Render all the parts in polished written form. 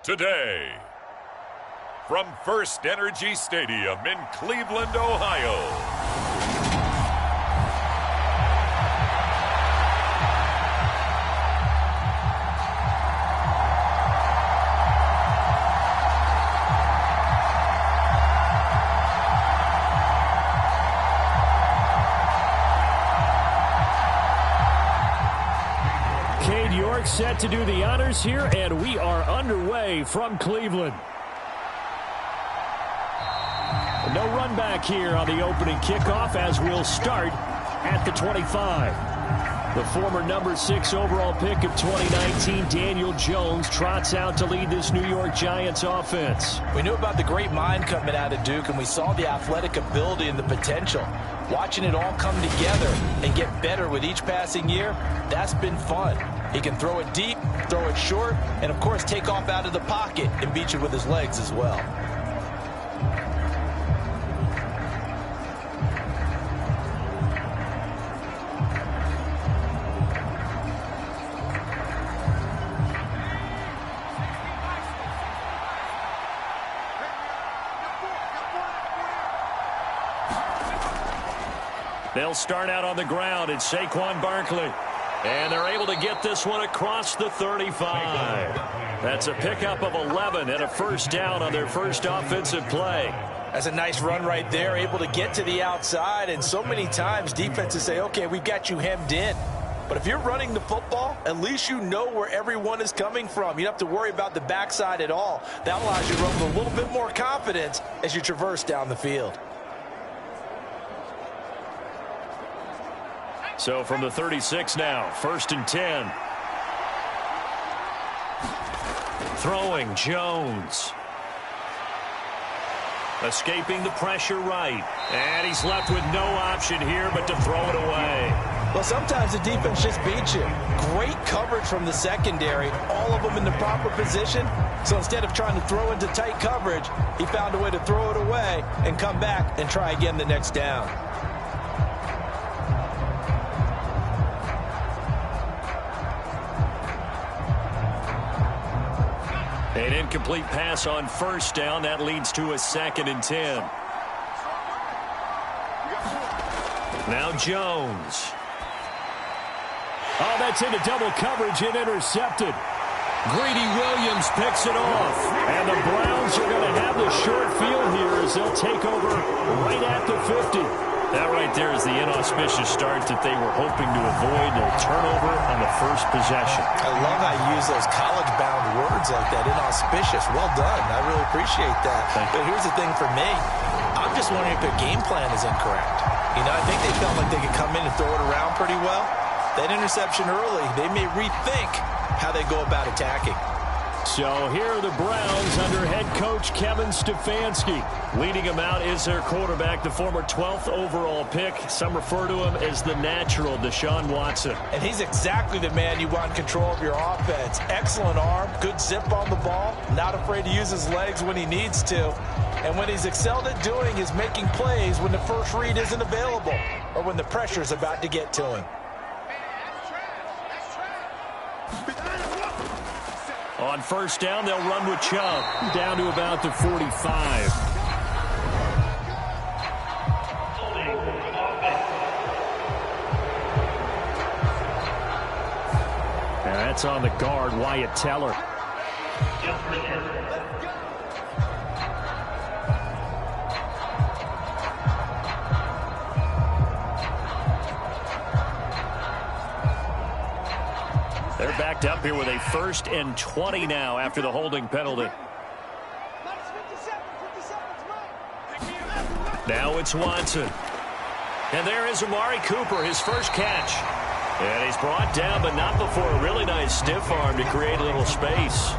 today. From First Energy Stadium in Cleveland, Ohio. Cade York set to do the honors here, and we are underway from Cleveland. No run back here on the opening kickoff as we'll start at the 25. The former number 6 overall pick of 2019, Daniel Jones, trots out to lead this New York Giants offense. We knew about the great mind coming out of Duke, and we saw the athletic ability and the potential. Watching it all come together and get better with each passing year, that's been fun. He can throw it deep, throw it short, and, of course, take off out of the pocket and beat you with his legs as well. They'll start out on the ground. It's Saquon Barkley. And they're able to get this one across the 35. That's a pickup of 11 and a first down on their first offensive play. That's a nice run right there, able to get to the outside. And so many times defenses say, okay, we've got you hemmed in. But if you're running the football, at least you know where everyone is coming from. You don't have to worry about the backside at all. That allows you to run with a little bit more confidence as you traverse down the field. So from the 36 now, 1st and 10. Throwing Jones. Escaping the pressure right. And he's left with no option here but to throw it away. Well, sometimes the defense just beats you. Great coverage from the secondary, all of them in the proper position. So instead of trying to throw into tight coverage, he found a way to throw it away and come back and try again the next down. An incomplete pass on first down. That leads to a 2nd and 10. Now Jones. Oh, that's into double coverage and intercepted. Greedy Williams picks it off. And the Browns are going to have the short field here as they'll take over right at the 50. That right there is the inauspicious start that they were hoping to avoid. A turnover on the first possession. I love how you use those college-bound words like that, inauspicious. Well done. I really appreciate that. But here's the thing for me. I'm just wondering if their game plan is incorrect. You know, I think they felt like they could come in and throw it around pretty well. That interception early, they may rethink how they go about attacking. So here are the Browns under head coach Kevin Stefanski. Leading them out is their quarterback, the former 12th overall pick. Some refer to him as the natural, Deshaun Watson. And he's exactly the man you want in control of your offense. Excellent arm, good zip on the ball, not afraid to use his legs when he needs to. And what he's excelled at doing is making plays when the first read isn't available or when the pressure's about to get to him. On first down, they'll run with Chubb down to about the 45. And that's on the guard, Wyatt Teller. They're backed up here with a 1st and 20 now after the holding penalty. Now it's Watson. And there is Amari Cooper, his first catch. And he's brought down, but not before a really nice stiff arm to create a little space.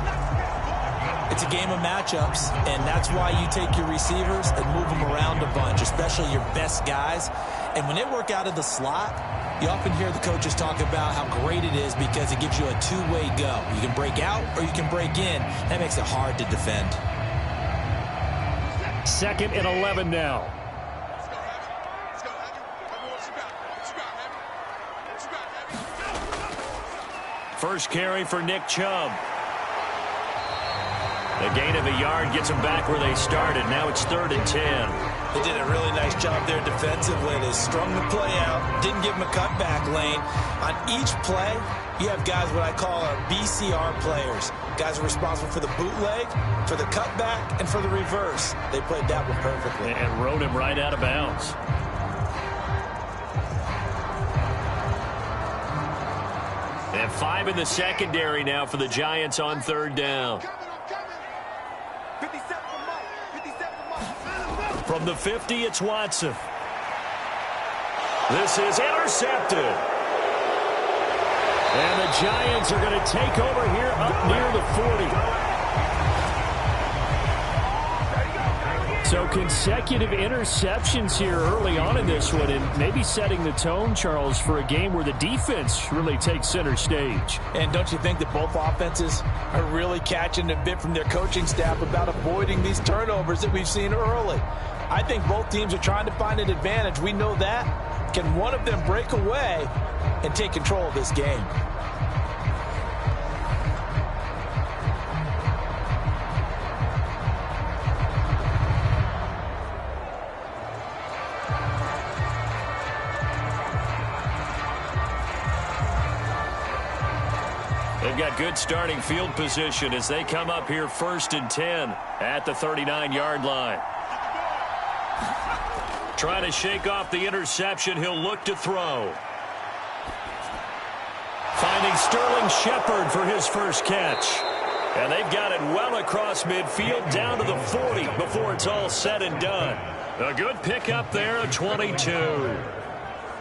It's a game of matchups, and that's why you take your receivers and move them around a bunch, especially your best guys. And when they work out of the slot, you often hear the coaches talk about how great it is because it gives you a two-way go. You can break out or you can break in. That makes it hard to defend. 2nd and 11 now. First carry for Nick Chubb. The gain of a yard gets them back where they started. Now it's 3rd and 10. They did a really nice job there defensively. They strung the play out, didn't give them a cutback lane. On each play, you have guys what I call our BCR players. Guys are responsible for the bootleg, for the cutback, and for the reverse. They played that one perfectly. And rode him right out of bounds. And 5 in the secondary now for the Giants on 3rd down. From the 50, it's Watson. This is intercepted. And the Giants are going to take over here up near the 40. So consecutive interceptions here early on in this one, and maybe setting the tone, Charles, for a game where the defense really takes center stage. And don't you think that both offenses are really catching a bit from their coaching staff about avoiding these turnovers that we've seen early? I think both teams are trying to find an advantage. We know that. Can one of them break away and take control of this game? They've got good starting field position as they come up here 1st and 10 at the 39-yard line. Trying to shake off the interception. He'll look to throw. Finding Sterling Shepard for his first catch. And they've got it well across midfield down to the 40 before it's all said and done. A good pickup there, a 22.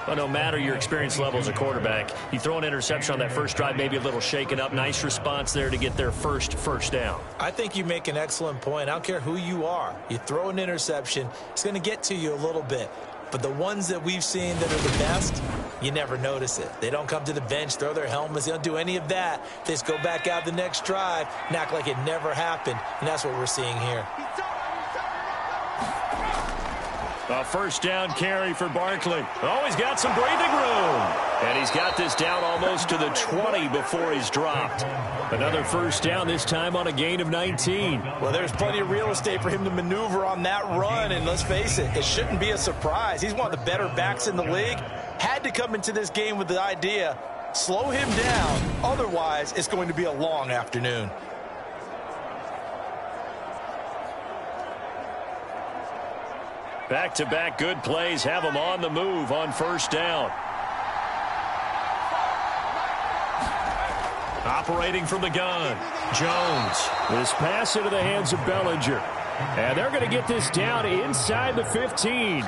But no matter your experience level as a quarterback, you throw an interception on that first drive, maybe a little shaken up. Nice response there to get their first down. I think you make an excellent point. I don't care who you are. You throw an interception, it's going to get to you a little bit. But the ones that we've seen that are the best, you never notice it. They don't come to the bench, throw their helmets. They don't do any of that. They just go back out the next drive and act like it never happened. And that's what we're seeing here. A first down carry for Barkley. Oh, he's got some breathing room. And he's got this down almost to the 20 before he's dropped. Another first down, this time on a gain of 19. Well, there's plenty of real estate for him to maneuver on that run. And let's face it, it shouldn't be a surprise. He's one of the better backs in the league. Had to come into this game with the idea, slow him down. Otherwise, it's going to be a long afternoon. Back-to-back good plays have them on the move on first down. Operating from the gun, Jones. This pass into the hands of Bellinger. And they're going to get this down inside the 15.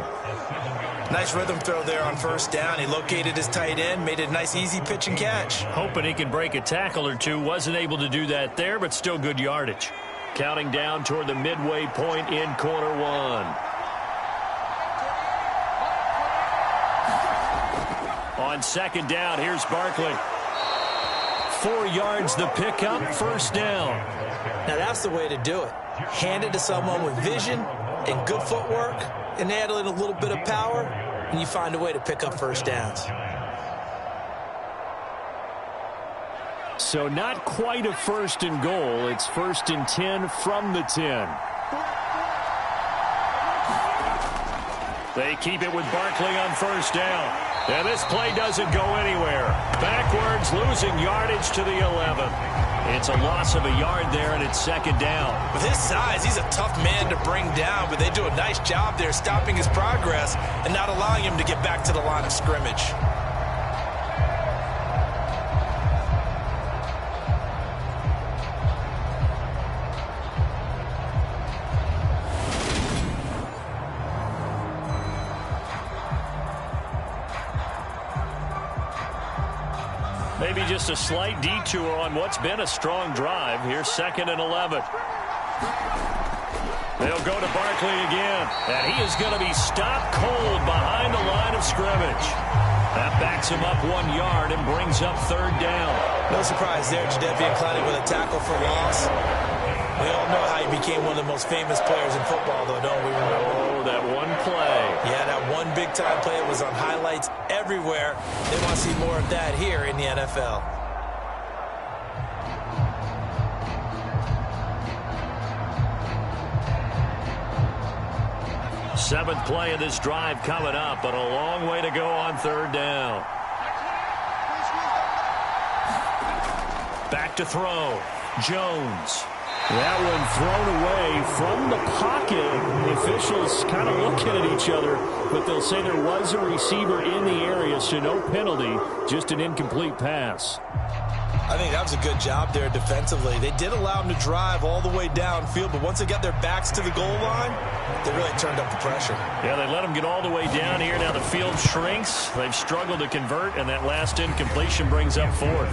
Nice rhythm throw there on first down. He located his tight end, made it a nice easy pitch and catch. Hoping he can break a tackle or two. Wasn't able to do that there, but still good yardage. Counting down toward the midway point in quarter one. On second down, here's Barkley. 4 yards the pickup, first down. Now that's the way to do it. Hand it to someone with vision and good footwork, and add in a little bit of power, and you find a way to pick up first downs. So not quite a first and goal. It's 1st and 10 from the 10. They keep it with Barkley on first down. And this play doesn't go anywhere. Backwards, losing yardage to the 11. It's a loss of a yard there, and it's second down. With his size, he's a tough man to bring down, but they do a nice job there stopping his progress and not allowing him to get back to the line of scrimmage. Maybe just a slight detour on what's been a strong drive. Here's 2nd and 11. They'll go to Barkley again. And he is going to be stopped cold behind the line of scrimmage. That backs him up 1 yard and brings up third down. No surprise there, Jadeveon Clowney with a tackle for loss. We all know how he became one of the most famous players in football, though, don't we remember? Oh, that one play. Yeah, that one big-time play was on highlights everywhere. They want to see more of that here in the NFL. Seventh play of this drive coming up, but a long way to go on third down. Back to throw. Jones. That one thrown away from the pocket. The officials kind of looking at each other, but they'll say there was a receiver in the area, so no penalty, just an incomplete pass. I think that was a good job there defensively. They did allow them to drive all the way downfield, but once they got their backs to the goal line, they really turned up the pressure. Yeah, they let them get all the way down here. Now the field shrinks. They've struggled to convert, and that last incompletion brings up fourth.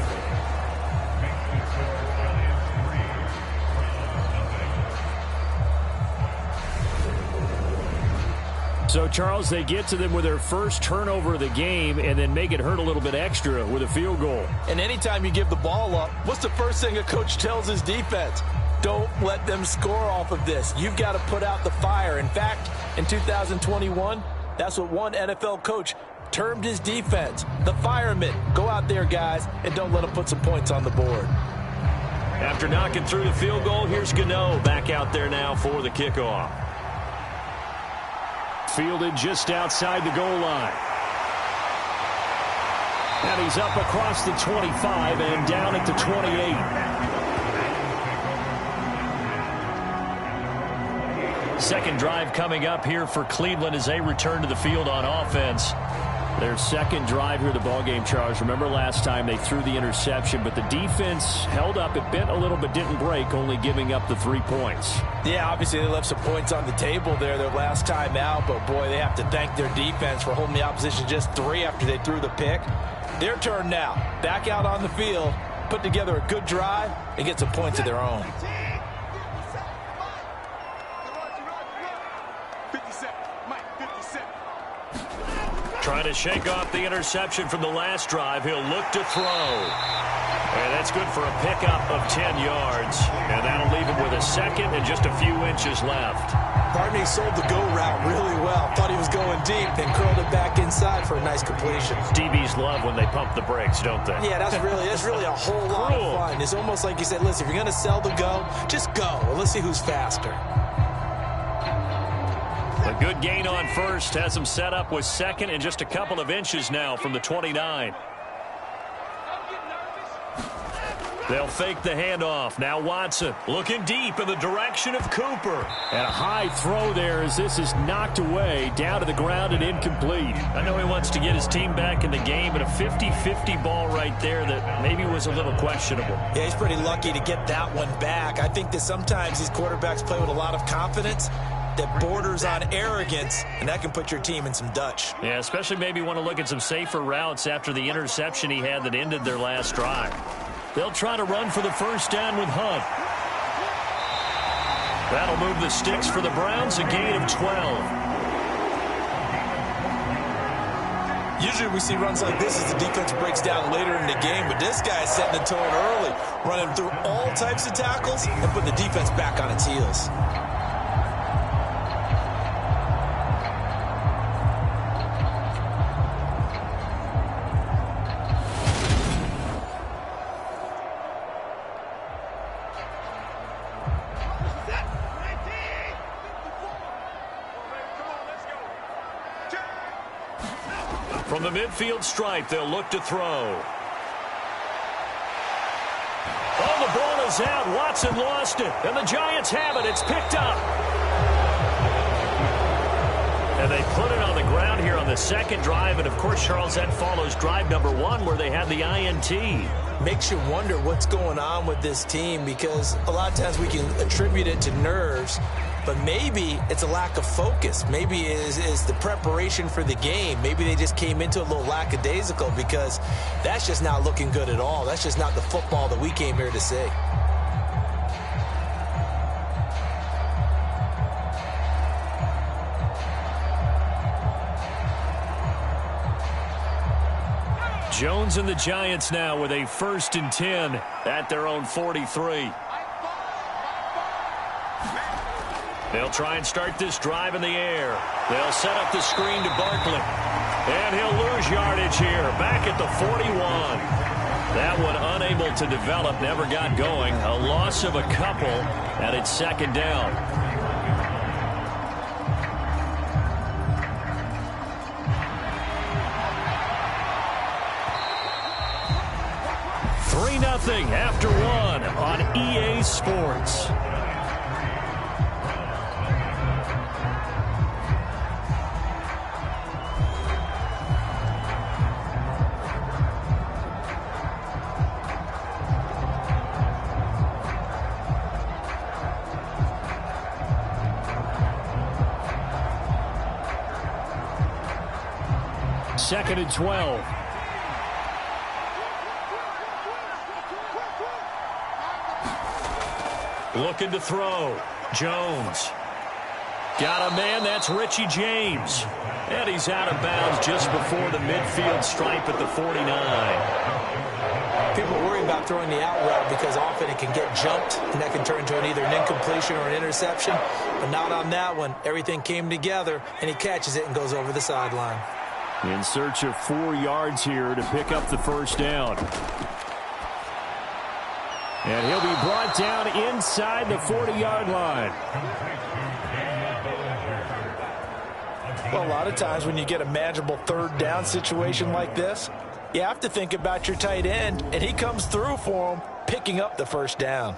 So, Charles, they get to them with their first turnover of the game and then make it hurt a little bit extra with a field goal. And anytime you give the ball up, what's the first thing a coach tells his defense? Don't let them score off of this. You've got to put out the fire. In fact, in 2021, that's what one NFL coach termed his defense, the firemen. Go out there, guys, and don't let them put some points on the board. After knocking through the field goal, here's Gano back out there now for the kickoff. Fielded just outside the goal line. And he's up across the 25 and down at the 28. Second drive coming up here for Cleveland as they return to the field on offense. Their second drive here of the ballgame, Charles. Remember last time they threw the interception, but the defense held up. It bent a little but didn't break, only giving up the 3 points. Yeah, obviously they left some points on the table there their last time out, but boy, they have to thank their defense for holding the opposition just 3 after they threw the pick. Their turn now. Back out on the field, put together a good drive, and get some points of their own. Trying to shake off the interception from the last drive. He'll look to throw. And that's good for a pickup of 10 yards. And that'll leave him with a second and just a few inches left. Pardon me, sold the go route really well. Thought he was going deep, then curled it back inside for a nice completion. DBs love when they pump the brakes, don't they? Yeah, that's really a whole lot of fun. It's almost like you said, listen, if you're going to sell the go, just go. Well, let's see who's faster. A good gain on first has him set up with second and just a couple of inches now from the 29. They'll fake the handoff. Now Watson looking deep in the direction of Cooper. And a high throw there as this is knocked away down to the ground and incomplete. I know he wants to get his team back in the game, but a 50-50 ball right there that maybe was a little questionable. Yeah, he's pretty lucky to get that one back. I think that sometimes these quarterbacks play with a lot of confidence that borders on arrogance, and that can put your team in some Dutch. Yeah, especially maybe want to look at some safer routes after the interception he had that ended their last drive. They'll try to run for the first down with Hunt. That'll move the sticks for the Browns, a gain of 12. Usually we see runs like this as the defense breaks down later in the game, but this guy's setting the tone early, running through all types of tackles and putting the defense back on its heels. From the midfield stripe, they'll look to throw. Oh, the ball is out. Watson lost it. And the Giants have it. It's picked up. And they put it on the ground here on the second drive. And, of course, Charles, that follows drive number 1 where they had the INT. Makes you wonder what's going on with this team because a lot of times we can attribute it to nerves, but maybe it's a lack of focus. Maybe it is the preparation for the game. Maybe they just came into a little lackadaisical because that's just not looking good at all. That's just not the football that we came here to see. Jones and the Giants now with a 1st and 10 at their own 43. They'll try and start this drive in the air. They'll set up the screen to Barkley. And he'll lose yardage here, back at the 41. That one unable to develop, never got going. A loss of a couple, and it's 2nd down. after one on EA Sports. Second and 12. Looking to throw. Jones. Got a man, that's Richie James. And he's out of bounds just before the midfield stripe at the 49. People worry about throwing the out route because often it can get jumped, and that can turn into either an incompletion or an interception. But not on that one. Everything came together, and he catches it and goes over the sideline. In search of 4 yards here to pick up the first down. And he'll be brought down inside the 40-yard line. Well, a lot of times when you get a manageable third down situation like this, you have to think about your tight end, and he comes through for him, picking up the first down.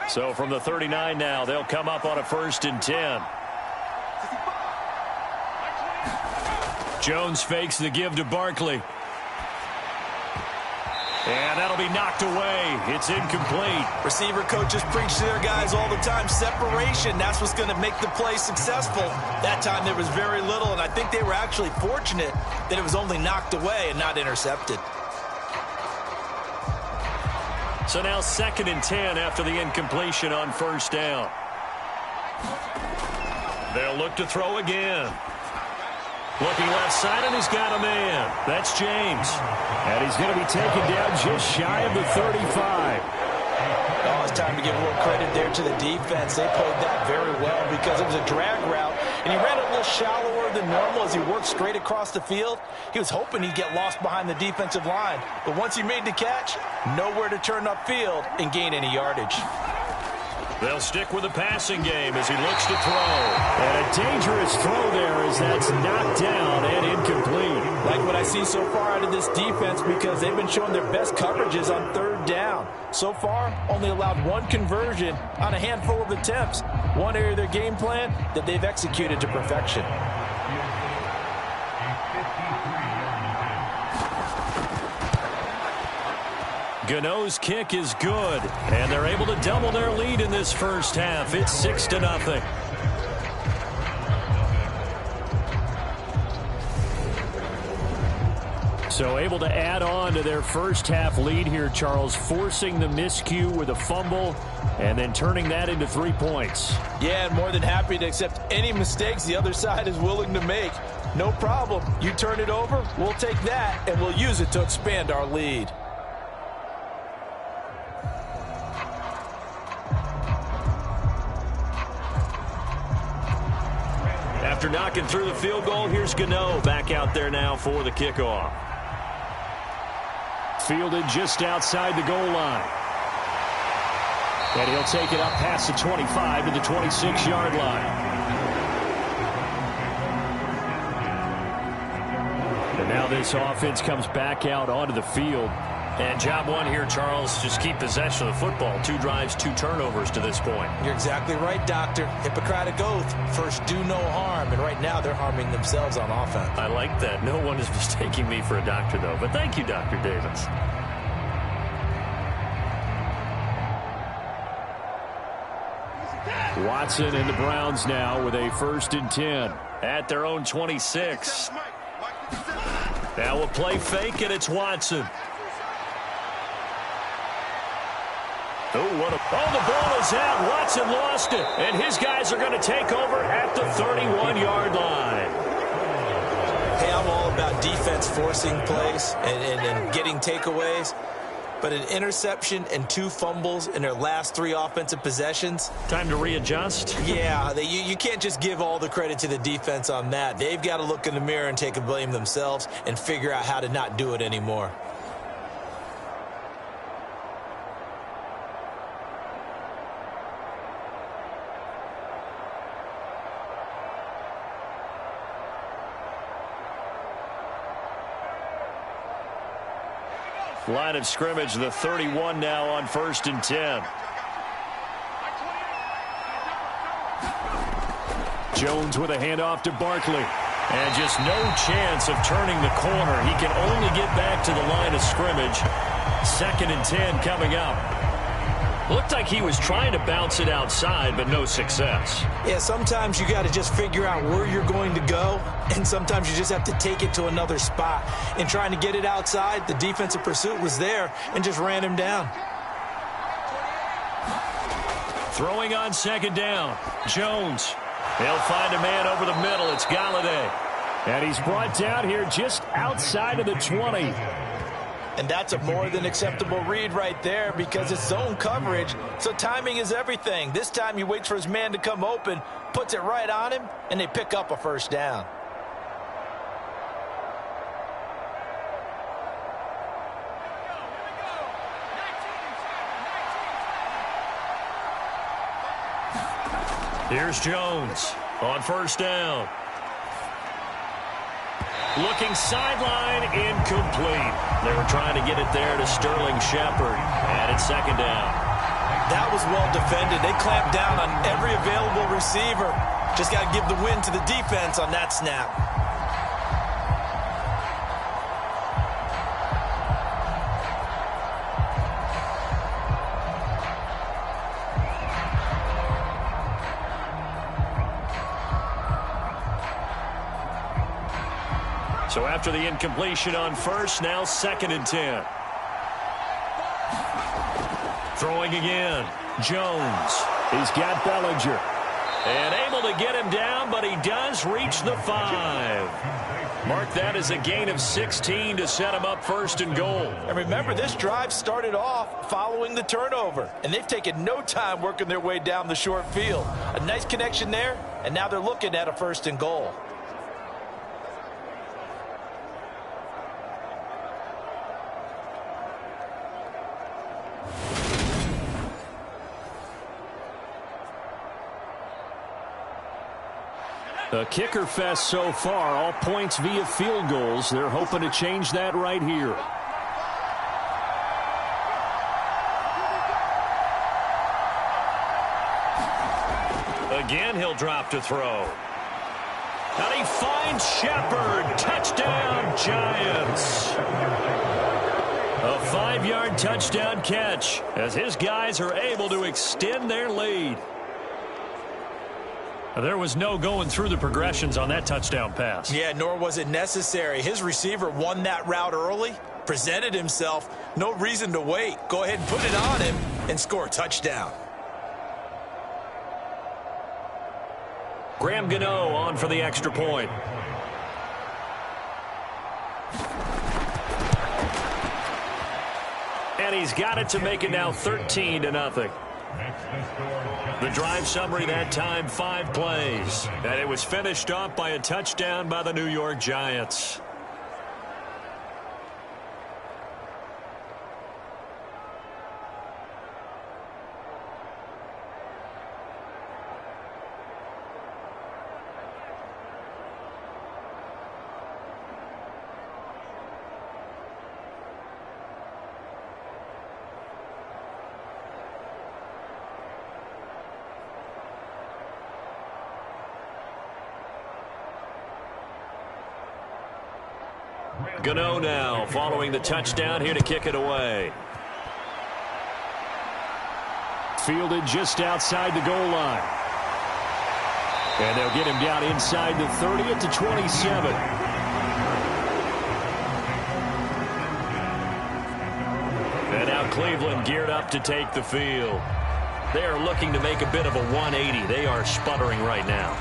So from the 39 now, they'll come up on a 1st and 10. Jones fakes the give to Barkley. And that'll be knocked away. It's incomplete. Receiver coaches preach to their guys all the time. Separation, that's what's going to make the play successful. That time there was very little, and I think they were actually fortunate that it was only knocked away and not intercepted. So now 2nd and 10 after the incompletion on 1st down. They'll look to throw again. Looking left side, and he's got a man. That's James. And he's going to be taken down just shy of the 35. Oh, it's time to give a little credit there to the defense. They played that very well because it was a drag route, and he ran a little shallower than normal as he worked straight across the field. He was hoping he'd get lost behind the defensive line, but once he made the catch, nowhere to turn upfield and gain any yardage. They'll stick with the passing game as he looks to throw. And a dangerous throw there as that's knocked down and incomplete. Like what I see so far out of this defense because they've been showing their best coverages on 3rd down. So far, only allowed 1 conversion on a handful of attempts. One area of their game plan that they've executed to perfection. Gano's kick is good, and they're able to double their lead in this first half. It's 6-0. So able to add on to their first half lead here, Charles, forcing the miscue with a fumble and then turning that into 3 points. Yeah, and more than happy to accept any mistakes the other side is willing to make. No problem. You turn it over, we'll take that, and we'll use it to expand our lead. After knocking through the field goal, here's Gano back out there now for the kickoff. Fielded just outside the goal line. And he'll take it up past the 25 to the 26-yard line. And now this offense comes back out onto the field. And job one here, Charles, just keep possession of the football. 2 drives, 2 turnovers to this point. You're exactly right, Doctor. Hippocratic oath. First, do no harm. And right now, they're harming themselves on offense. I like that. No one is mistaking me for a doctor, though. But thank you, Dr. Davis. Watson and the Browns now with a 1st and 10 at their own 26. Now a play fake, and it's Watson. Oh, the ball is out. Watson lost it. And his guys are going to take over at the 31-yard line. Hey, I'm all about defense forcing plays and getting takeaways. But an interception and 2 fumbles in their last 3 offensive possessions. Time to readjust? Yeah, you can't just give all the credit to the defense on that. They've got to look in the mirror and take a blame themselves and figure out how to not do it anymore. Line of scrimmage, the 31 now on 1st and 10. Jones with a handoff to Barkley. And just no chance of turning the corner. He can only get back to the line of scrimmage. 2nd and 10 coming up. Looked like he was trying to bounce it outside, but no success. Yeah, sometimes you got to just figure out where you're going to go, and sometimes you just have to take it to another spot. In trying to get it outside, the defensive pursuit was there and just ran him down. Throwing on 2nd down. Jones. He'll find a man over the middle. It's Golladay. And he's brought down here just outside of the 20. And that's a more than acceptable read right there because it's zone coverage, so timing is everything. This time he waits for his man to come open, puts it right on him, and they pick up a 1st down. Here's Jones on 1st down. Looking sideline, incomplete. They were trying to get it there to Sterling Shepard. And it's 2nd down. That was well defended. They clamped down on every available receiver. Just got to give the win to the defense on that snap. So after the incompletion on 1st, now 2nd and 10. Throwing again. Jones. He's got Bellinger. And able to get him down, but he does reach the 5. Mark that as a gain of 16 to set him up 1st and goal. And remember, this drive started off following the turnover, and they've taken no time working their way down the short field. A nice connection there, and now they're looking at a 1st and goal. A kicker fest so far, all points via field goals. They're hoping to change that right here. Again, he'll drop to throw. And he finds Shepard. Touchdown, Giants. A 5-yard touchdown catch as his guys are able to extend their lead. There was no going through the progressions on that touchdown pass. Yeah, nor was it necessary. His receiver won that route early, presented himself. No reason to wait. Go ahead and put it on him and score a touchdown. Graham Gano on for the extra point. And he's got it to make it now 13-0. The drive summary that time, 5 plays. And it was finished off by a touchdown by the New York Giants. Gano now following the touchdown here to kick it away. Fielded just outside the goal line. And they'll get him down inside the 30 at the 27. And now Cleveland geared up to take the field. They are looking to make a bit of a 180. They are sputtering right now.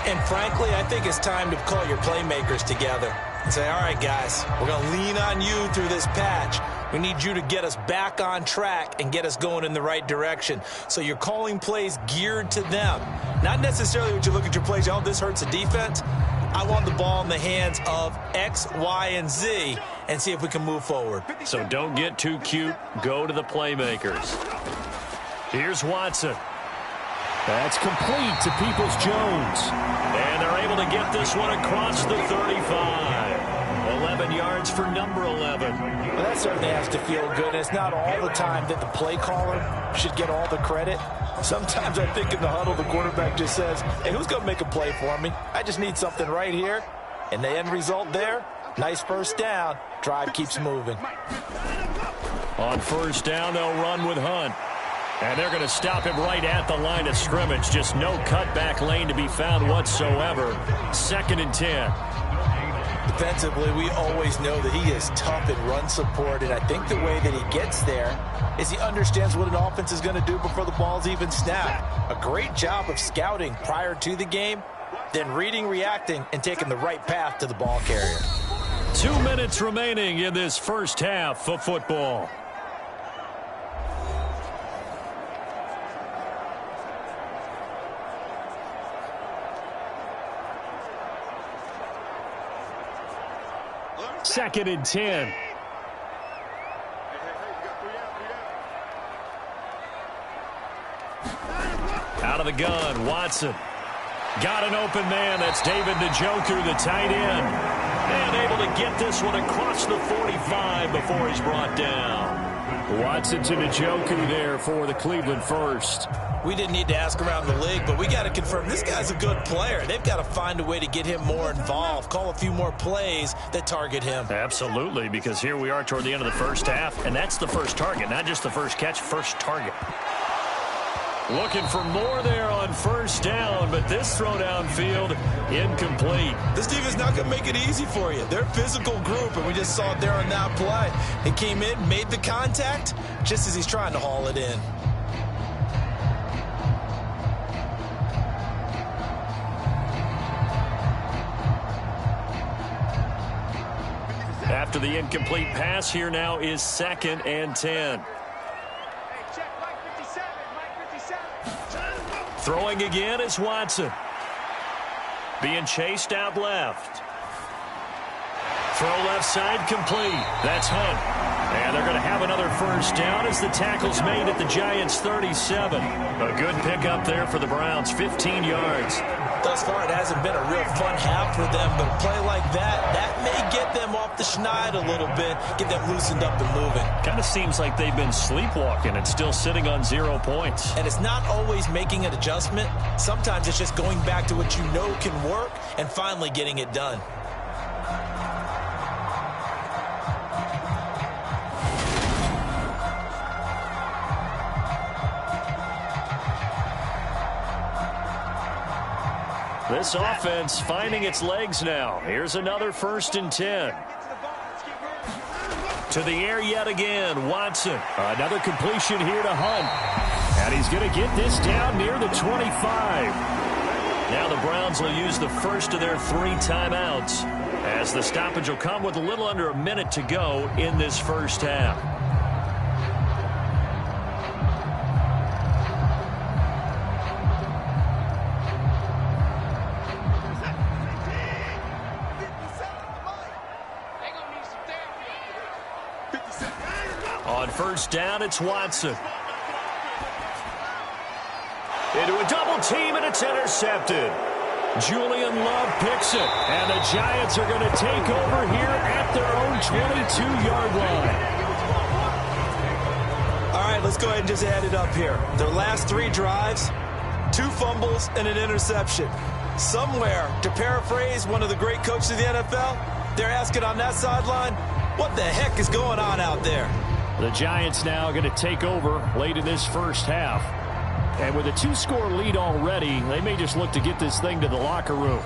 And frankly, I think it's time to call your playmakers together and say, all right, guys, we're going to lean on you through this patch. We need you to get us back on track and get us going in the right direction. So you're calling plays geared to them. Not necessarily what you look at your plays, oh, this hurts the defense. I want the ball in the hands of X, Y, and Z and see if we can move forward. So don't get too cute. Go to the playmakers. Here's Watson. That's complete to Peoples-Jones. And they're able to get this one across the 35. 11 yards yards for number 11. Well, that certainly has to feel good. It's not all the time that the play caller should get all the credit. Sometimes I think in the huddle, the quarterback just says, hey, who's going to make a play for me? I just need something right here. And the end result there, nice first down. Drive keeps moving. On first down, they'll run with Hunt. And they're going to stop him right at the line of scrimmage. Just no cutback lane to be found whatsoever. 2nd and 10. Defensively, we always know that he is tough in run support, and I think the way that he gets there is he understands what an offense is going to do before the ball's even snapped. A great job of scouting prior to the game, then reading, reacting, and taking the right path to the ball carrier. 2 minutes remaining in this first half of football. Second and 10. Out of the gun, Watson. Got an open man. That's David Njoku, the tight end. And able to get this one across the 45 before he's brought down. Watson to Njoku there for the Cleveland first. We didn't need to ask around the league, but we got to confirm this guy's a good player. They've got to find a way to get him more involved, call a few more plays that target him. Absolutely, because here we are toward the end of the first half, and that's the first target, not just the first catch, first target. Looking for more there on first down, but this throw downfield incomplete. This defense not going to make it easy for you. They're a physical group, and we just saw it there on that play. He came in, made the contact, just as he's trying to haul it in. After the incomplete pass, here now is 2nd and 10. Throwing again is Watson. Being chased out left. Throw left side complete. That's Hunt. And they're going to have another first down as the tackle's made at the Giants' 37. A good pickup there for the Browns, 15 yards. Thus far, it hasn't been a real fun half for them, but a play like that may get them off the schneid a little bit, get them loosened up and moving. Kind of seems like they've been sleepwalking and still sitting on 0 points. And it's not always making an adjustment. Sometimes it's just going back to what you know can work and finally getting it done. This offense finding its legs now. Here's another 1st and 10. To the air yet again, Watson. Another completion here to Hunt. And he's going to get this down near the 25. Now the Browns will use the first of their 3 timeouts, as the stoppage will come with a little under a minute to go in this first half. On first down, it's Watson. Into a double team, and it's intercepted. Julian Love picks it, and the Giants are going to take over here at their own 22-yard line. All right, let's go ahead and just add it up here. Their last 3 drives, 2 fumbles and an interception. Somewhere, to paraphrase one of the great coaches of the NFL, they're asking on that sideline, what the heck is going on out there? The Giants now going to take over late in this first half. And with a 2-score lead already, they may just look to get this thing to the locker room.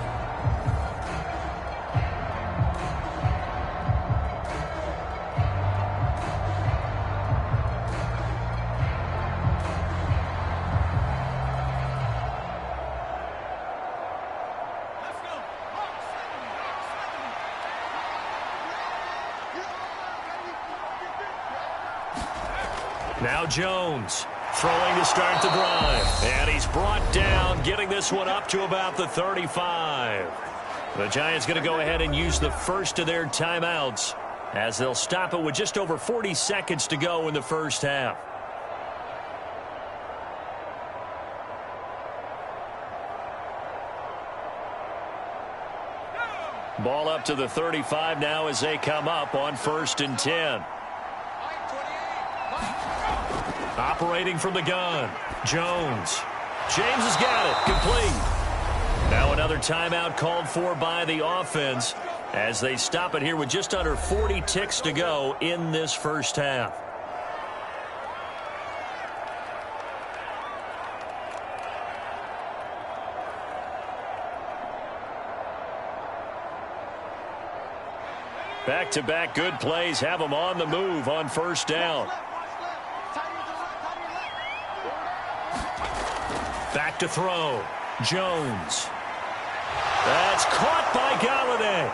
Now Jones throwing to start the drive. And he's brought down, getting this one up to about the 35. The Giants going to go ahead and use the first of their timeouts, as they'll stop it with just over 40 seconds to go in the first half. Ball up to the 35 now as they come up on 1st and 10. Operating from the gun, Jones. James has got it, complete. Now another timeout called for by the offense as they stop it here with just under 40 ticks to go in this first half. Back-to-back good plays have them on the move on 1st down. Back to throw. Jones. That's caught by Galladay.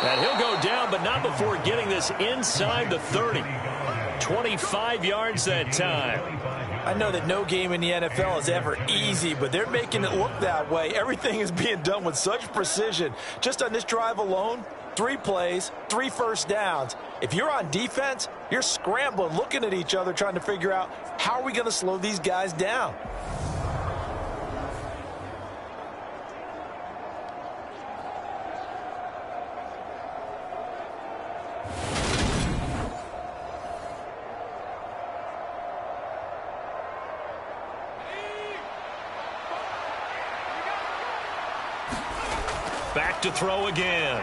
And he'll go down, but not before getting this inside the 30. 25 yards that time. I know that no game in the NFL is ever easy, but they're making it look that way. Everything is being done with such precision. Just on this drive alone, 3 plays, 3 first downs. If you're on defense, you're scrambling, looking at each other, trying to figure out how are we going to slow these guys down. Back to throw again.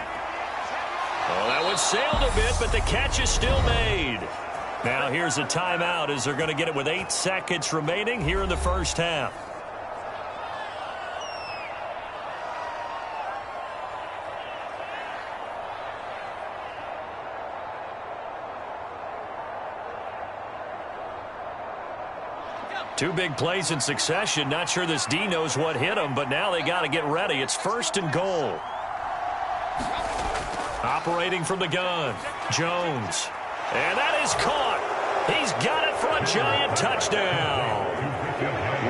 Oh, that one sailed a bit, but the catch is still made. Now here's a timeout as they're going to get it with 8 seconds remaining here in the first half. Two big plays in succession. Not sure this D knows what hit him, but now they got to get ready. It's 1st and goal. Operating from the gun, Jones. And that is caught. He's got it for a giant touchdown.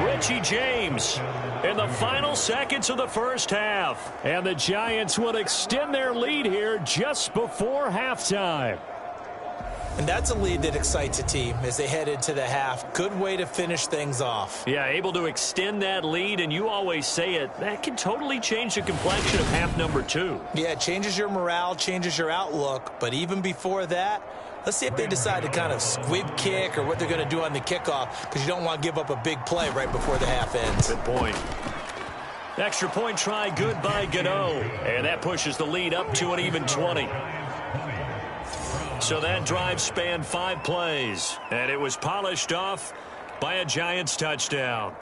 Richie James in the final seconds of the first half. And the Giants will extend their lead here just before halftime. And that's a lead that excites a team as they head into the half. Good way to finish things off. Yeah, able to extend that lead, and you always say it, that can totally change the complexion of half number 2. Yeah, it changes your morale, changes your outlook. But even before that, let's see if they decide to kind of squib kick or what they're going to do on the kickoff, because you don't want to give up a big play right before the half ends. Good point. Extra point try, good by Gano. And that pushes the lead up to an even 20. So that drive spanned 5 plays, and it was polished off by a Giants touchdown.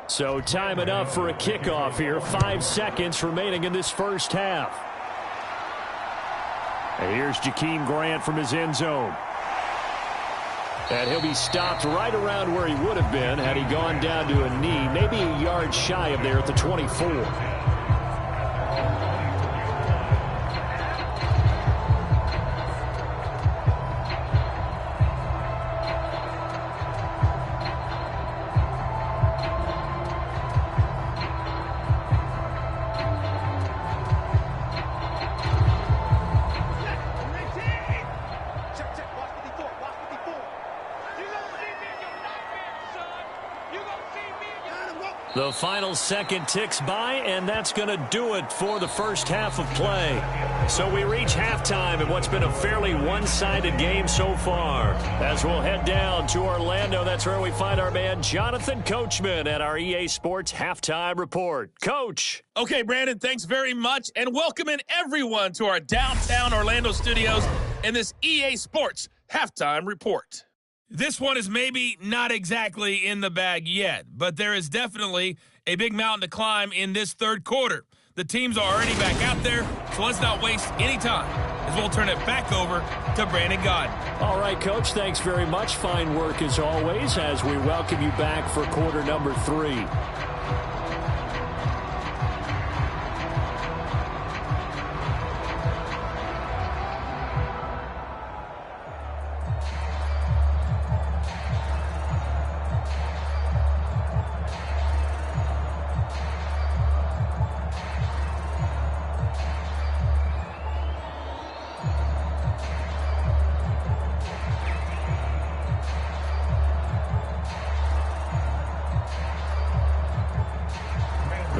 So time enough for a kickoff here. 5 seconds remaining in this first half. And here's Jakeem Grant from his end zone. And he'll be stopped right around where he would have been had he gone down to a knee, maybe a yard shy of there at the 24. The final second ticks by, and that's going to do it for the first half of play. So we reach halftime in what's been a fairly one-sided game so far. As we'll head down to Orlando, that's where we find our man Jonathan Coachman at our EA Sports Halftime Report. Coach. Okay, Brandon, thanks very much, and welcoming everyone to our downtown Orlando studios in this EA Sports Halftime Report. This one is maybe not exactly in the bag yet, but there is definitely a big mountain to climb in this third quarter. The teams are already back out there, so let's not waste any time as we'll turn it back over to Brandon Gaudin. All right, Coach, thanks very much. Fine work as always as we welcome you back for quarter number 3.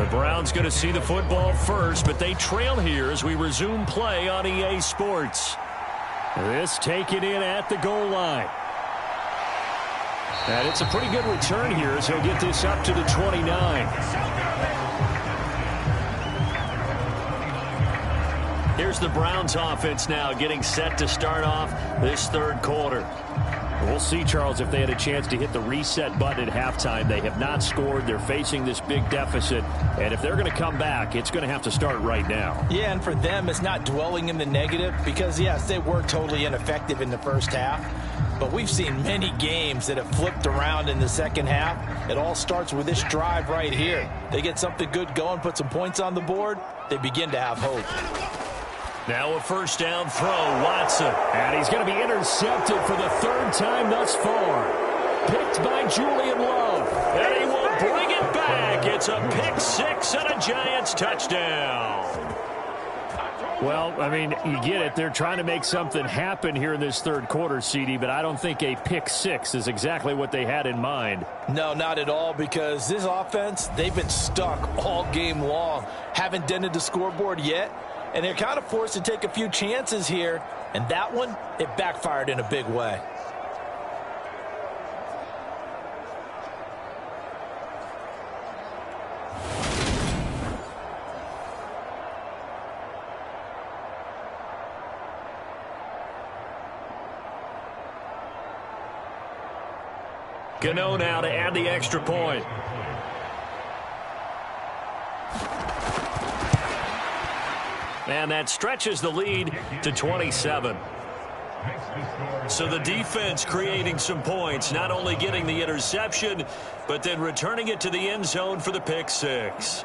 The Browns going to see the football first, but they trail here as we resume play on EA Sports. This taken in at the goal line. And it's a pretty good return here as he'll get this up to the 29. Here's the Browns offense now getting set to start off this third quarter. We'll see, Charles, if they had a chance to hit the reset button at halftime. They have not scored. They're facing this big deficit. And if they're going to come back, it's going to have to start right now. Yeah, and for them, it's not dwelling in the negative because, yes, they were totally ineffective in the first half. But we've seen many games that have flipped around in the second half. It all starts with this drive right here. They get something good going, put some points on the board, they begin to have hope. Now a first down throw, Watson. And he's going to be intercepted for the third time thus far. Picked by Julian Love. And he will bring it back. It's a pick six and a Giants touchdown. Well, I mean, you get it. They're trying to make something happen here in this third quarter, CD, but I don't think a pick six is exactly what they had in mind. No, not at all, because this offense, they've been stuck all game long. Haven't dented the scoreboard yet. And they're kind of forced to take a few chances here. And that one, it backfired in a big way. Gano now to add the extra point. And that stretches the lead to 27. So the defense creating some points, not only getting the interception, but then returning it to the end zone for the pick six.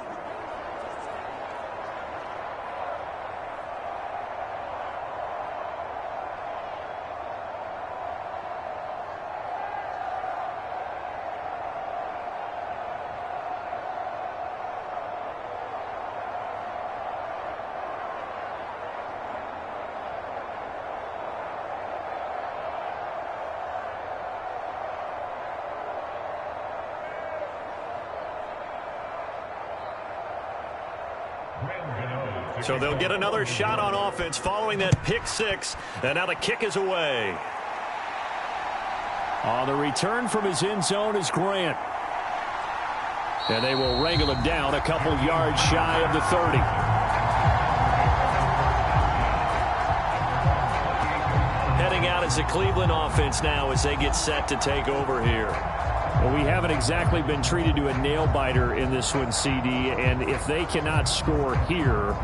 So they'll get another shot on offense following that pick six. And now the kick is away. On the return from his end zone is Grant. And they will wrangle him down a couple yards shy of the 30. Heading out as the Cleveland offense now as they get set to take over here. Well, we haven't exactly been treated to a nail-biter in this one, CD. And if they cannot score here,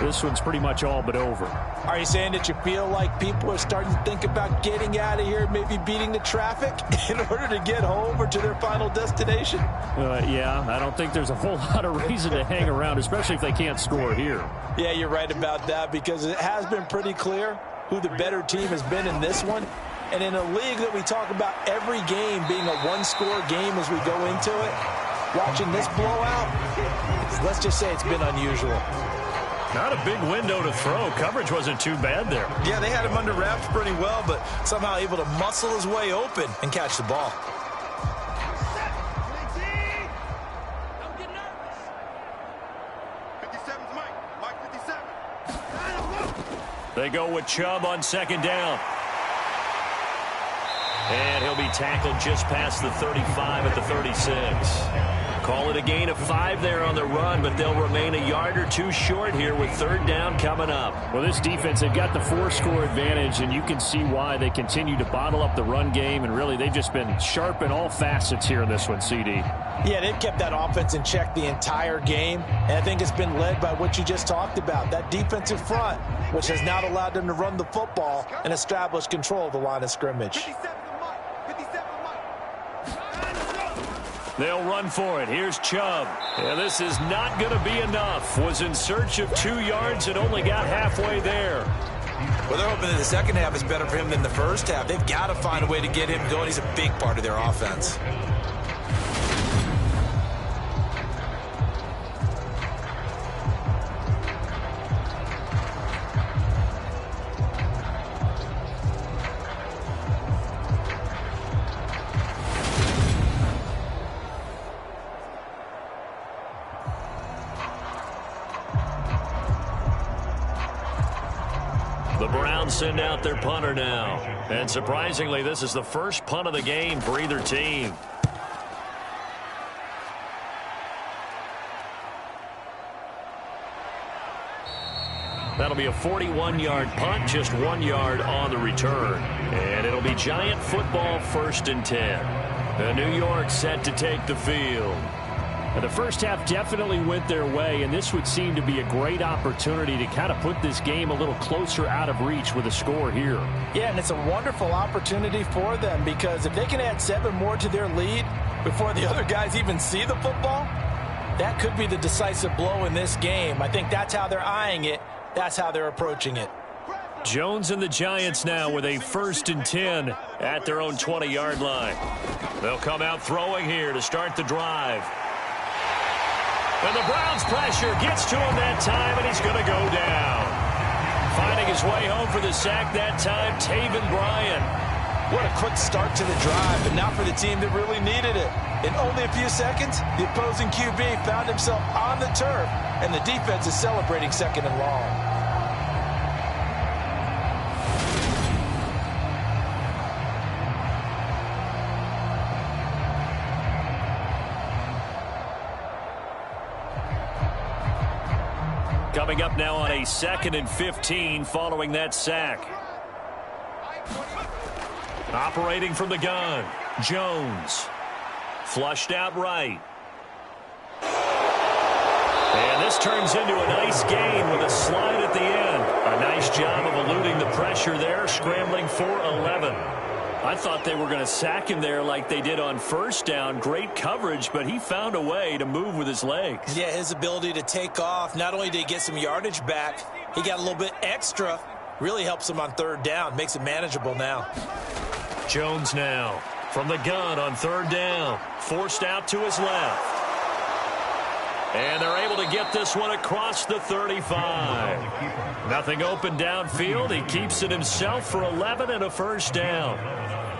this one's pretty much all but over. Are you saying that you feel like people are starting to think about getting out of here, maybe beating the traffic in order to get home or to their final destination? Yeah, I don't think there's a whole lot of reason to hang around, especially if they can't score here. Yeah, you're right about that because it has been pretty clear who the better team has been in this one. And in a league that we talk about every game being a one-score game as we go into it, watching this blowout, let's just say it's been unusual. Not a big window to throw. Coverage wasn't too bad there. Yeah, they had him under wraps pretty well, but somehow able to muscle his way open and catch the ball. They go with Chubb on second down. And he'll be tackled just past the 35 at the 36. Call it a gain of 5 there on the run, but they'll remain a yard or two short here with third down coming up. Well, this defense, they've got the 4-score advantage, and you can see why they continue to bottle up the run game, and really they've just been sharp in all facets here in this one, CD. Yeah, they've kept that offense in check the entire game, and I think it's been led by what you just talked about, that defensive front, which has not allowed them to run the football and establish control of the line of scrimmage. They'll run for it. Here's Chubb. Yeah, this is not going to be enough. Was in search of 2 yards and only got halfway there. Well, they're hoping that the second half is better for him than the first half. They've got to find a way to get him going. He's a big part of their offense. send out their punter now. And surprisingly, this is the first punt of the game for either team. That'll be a 41-yard punt, just 1 yard on the return. And it'll be Giant football, 1st and 10. The New York set to take the field. And the first half definitely went their way, and this would seem to be a great opportunity to kind of put this game a little closer out of reach with a score here. Yeah, and it's a wonderful opportunity for them, because if they can add 7 more to their lead before the other guys even see the football, that could be the decisive blow in this game. I think that's how they're eyeing it. That's how they're approaching it. Jones and the Giants now with a 1st and 10 at their own 20-yard line. They'll come out throwing here to start the drive. And the Browns pressure gets to him that time, and he's going to go down. Finding his way home for the sack that time, Taven Bryan. What a quick start to the drive, but not for the team that really needed it. In only a few seconds, the opposing QB found himself on the turf, and the defense is celebrating 2nd and long. Coming up now on a 2nd and 15 following that sack. Operating from the gun, Jones. Flushed out right. And this turns into a nice gain with a slide at the end. A nice job of eluding the pressure there, scrambling for 11. I thought they were going to sack him there like they did on 1st down. Great coverage, but he found a way to move with his legs. Yeah, his ability to take off, not only did he get some yardage back, he got a little bit extra. Really helps him on 3rd down, makes it manageable now. Jones now from the gun on 3rd down, forced out to his left. And they're able to get this one across the 35. Nothing open downfield. He keeps it himself for 11 and a 1st down.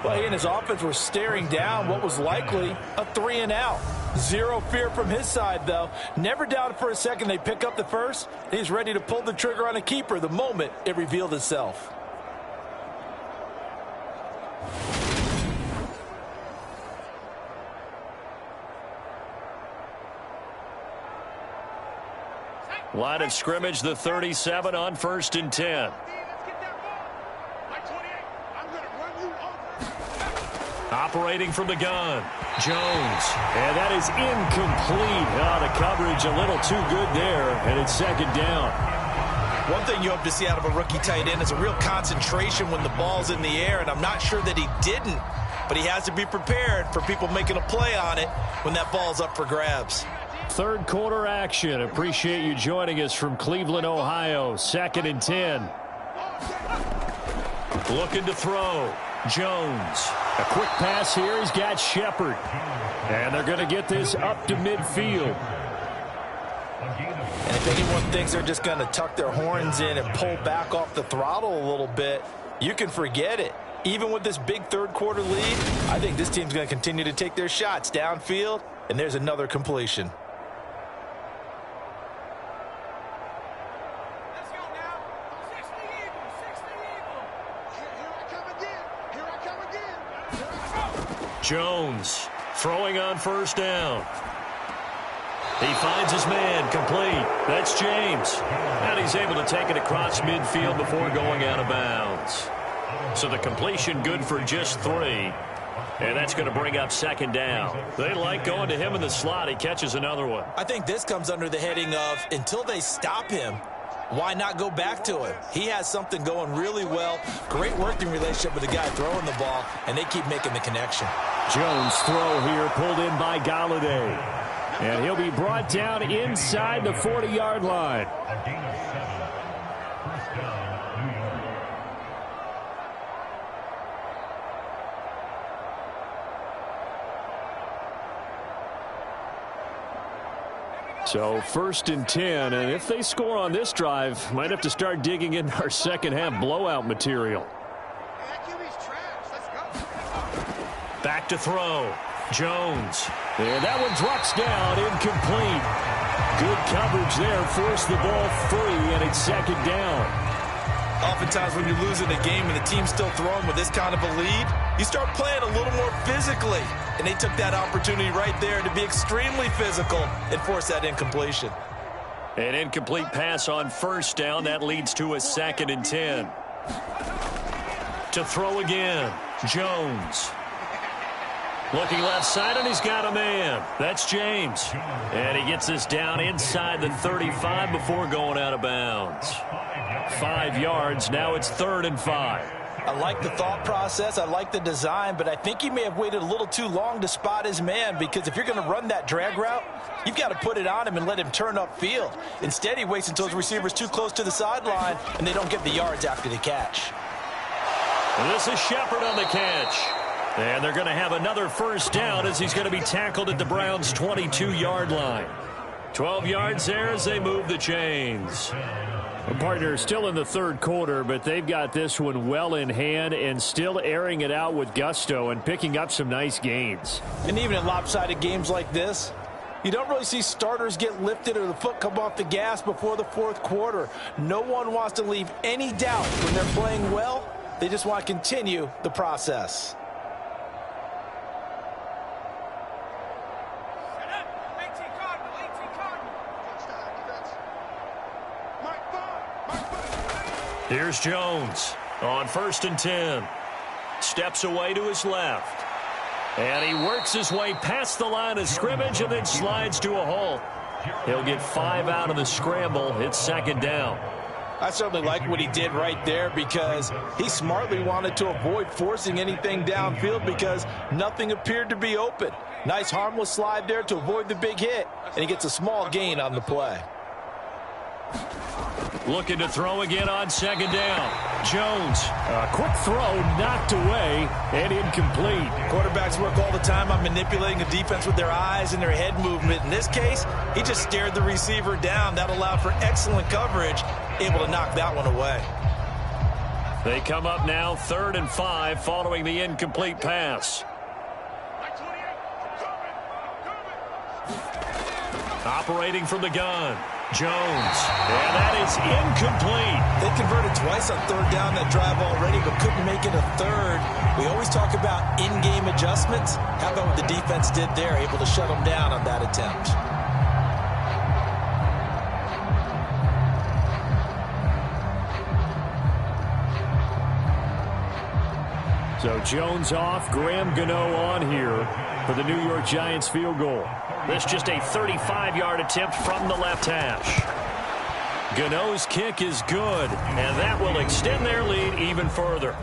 Well, he and his offense were staring down what was likely a 3-and-out. Zero fear from his side, though. Never doubted for a second they pick up the first. He's ready to pull the trigger on a keeper the moment it revealed itself. Line of scrimmage, the 37 on 1st and 10. Operating from the gun, Jones. And that is incomplete. The coverage a little too good there, and it's 2nd down. One thing you hope to see out of a rookie tight end is a real concentration when the ball's in the air, and I'm not sure that he didn't, but he has to be prepared for people making a play on it when that ball's up for grabs. 3rd quarter action. Appreciate you joining us from Cleveland, Ohio. 2nd and 10. Looking to throw. Jones. A quick pass here. He's got Shepard. And they're going to get this up to midfield. And if anyone thinks they're just going to tuck their horns in and pull back off the throttle a little bit, you can forget it. Even with this big 3rd quarter lead, I think this team's going to continue to take their shots downfield, and there's another completion. Jones throwing on 1st down. He finds his man, complete. That's James. And he's able to take it across midfield before going out of bounds. So the completion good for just 3. And that's going to bring up 2nd down. They like going to him in the slot. He catches another one. I think this comes under the heading of until they stop him, why not go back to him? He has something going really well. Great working relationship with the guy throwing the ball, and they keep making the connection. Jones throw here pulled in by Galladay. And he'll be brought down inside the 40-yard line. So 1st and 10, and if they score on this drive, might have to start digging into our 2nd half blowout material. Back to throw. Jones. And that one drops down, incomplete. Good coverage there, forced the ball free, and it's 2nd down. Oftentimes when you're losing a game and the team's still throwing with this kind of a lead, you start playing a little more physically. And they took that opportunity right there to be extremely physical and force that incompletion. An incomplete pass on first down. That leads to a 2nd and 10. To throw again, Jones. Looking left side, and he's got a man. That's James. And he gets this down inside the 35 before going out of bounds. 5 yards. Now it's 3rd and 5. I like the thought process. I like the design, but I think he may have waited a little too long to spot his man, because if you're going to run that drag route, you've got to put it on him and let him turn upfield. Instead, he waits until his receiver's too close to the sideline, and they don't get the yards after the catch. And this is Shepard on the catch. And they're going to have another first down as he's going to be tackled at the Browns' 22-yard line. 12 yards there as they move the chains. Partner still in the 3rd quarter, but they've got this one well in hand and still airing it out with gusto and picking up some nice gains. And even in lopsided games like this, you don't really see starters get lifted or the foot come off the gas before the 4th quarter. No one wants to leave any doubt when they're playing well. They just want to continue the process. Here's Jones on 1st and 10. Steps away to his left. And he works his way past the line of scrimmage and then slides to a halt. He'll get 5 out of the scramble. It's 2nd down. I certainly like what he did right there, because he smartly wanted to avoid forcing anything downfield because nothing appeared to be open. Nice harmless slide there to avoid the big hit, and he gets a small gain on the play. Looking to throw again on 2nd down. Jones. A quick throw knocked away and incomplete. Quarterbacks work all the time on manipulating the defense with their eyes and their head movement. In this case, he just stared the receiver down. That allowed for excellent coverage, able to knock that one away. They come up now 3rd and 5 following the incomplete pass. Operating from the gun. Jones. And that is incomplete. They converted twice on 3rd down that drive already, but couldn't make it a 3rd. We always talk about in-game adjustments. How about what the defense did there, able to shut them down on that attempt? So Jones off, Graham Gano on here for the New York Giants field goal. This just a 35-yard attempt from the left hash. Gano's kick is good, and that will extend their lead even further.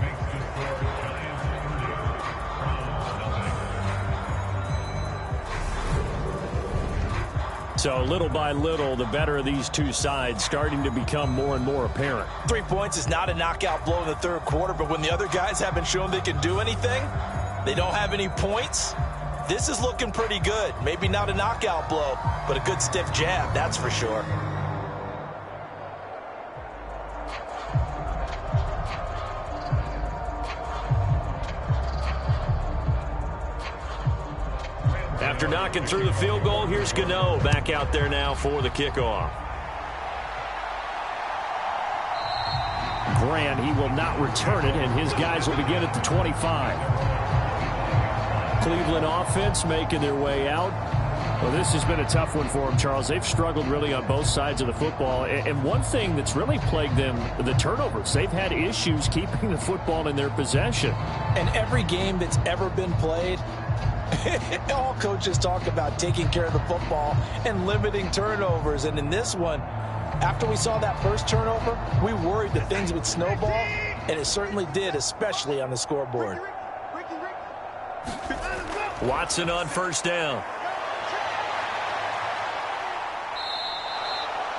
So little by little, the better of these two sides starting to become more and more apparent. 3 points is not a knockout blow in the 3rd quarter, but when the other guys haven't shown they can do anything, they don't have any points. This is looking pretty good. Maybe not a knockout blow, but a good stiff jab, that's for sure. After knocking through the field goal, here's Gano back out there now for the kickoff. Grant, he will not return it, and his guys will begin at the 25. Cleveland offense making their way out. Well, this has been a tough one for them, Charles. They've struggled really on both sides of the football. And one thing that's really plagued them, the turnovers. They've had issues keeping the football in their possession. And every game that's ever been played, all coaches talk about taking care of the football and limiting turnovers. And in this one, after we saw that first turnover, we worried that things would snowball, and it certainly did, especially on the scoreboard. Watson on 1st down.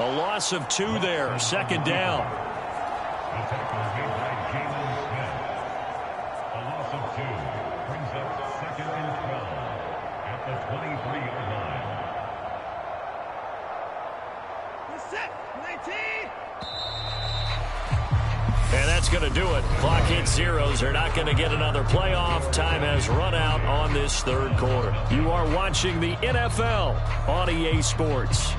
A loss of 2 there. 2nd down. A loss of 2 brings up 2nd and 12 at the 23-yard line. And that's going to do it. Clock hits zeros. They're not going to get another playoff. Time has run out on this 3rd quarter. You are watching the NFL on EA Sports.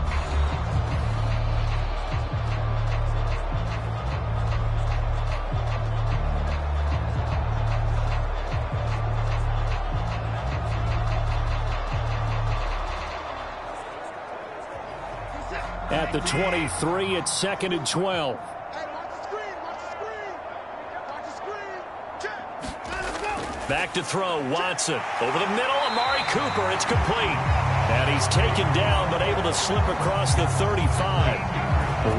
At the 23, it's 2nd and 12. Back to throw, Watson. Over the middle, Amari Cooper. It's complete. And he's taken down, but able to slip across the 35.